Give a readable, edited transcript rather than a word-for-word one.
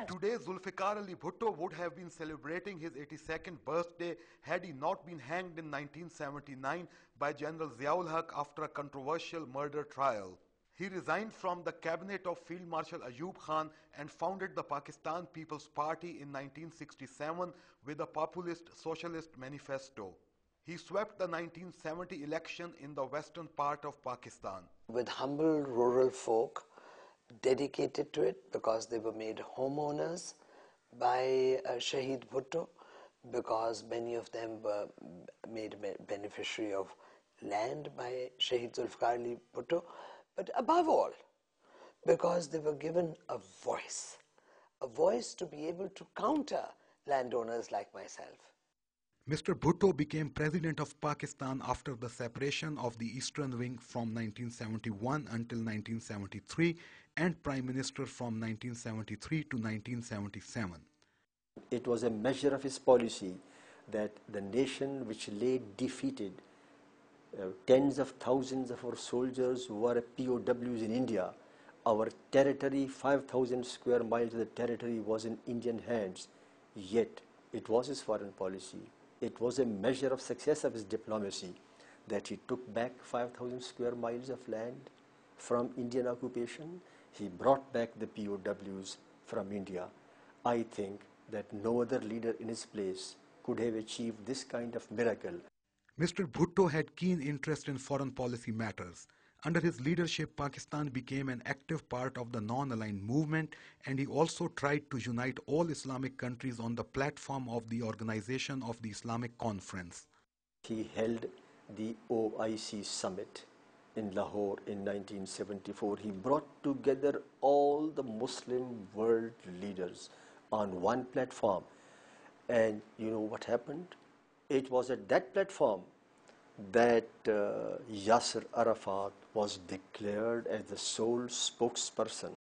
Today, Zulfiqar Ali Bhutto would have been celebrating his 82nd birthday had he not been hanged in 1979 by General Ziaul Haq after a controversial murder trial. He resigned from the cabinet of Field Marshal Ayub Khan and founded the Pakistan People's Party in 1967 with a populist socialist manifesto. He swept the 1970 election in the western part of Pakistan. With humble rural folk dedicated to it because they were made homeowners by Shaheed Bhutto, because many of them were made beneficiary of land by Shaheed Zulfiqar Ali Bhutto, but above all, because they were given a voice to be able to counter landowners like myself. Mr. Bhutto became president of Pakistan after the separation of the Eastern Wing from 1971 until 1973 and prime minister from 1973 to 1977. It was a measure of his policy that the nation which lay defeated, tens of thousands of our soldiers who were POWs in India, our territory, 5,000 square miles of the territory was in Indian hands, yet it was his foreign policy. It was a measure of success of his diplomacy that he took back 5,000 square miles of land from Indian occupation. He brought back the POWs from India. I think that no other leader in his place could have achieved this kind of miracle. Mr. Bhutto had keen interest in foreign policy matters. Under his leadership, Pakistan became an active part of the non-aligned movement, and he also tried to unite all Islamic countries on the platform of the Organization of the Islamic Conference. He held the OIC summit in Lahore in 1974. He brought together all the Muslim world leaders on one platform. And you know what happened? It was at that platform that Yasser Arafat was declared as the sole spokesperson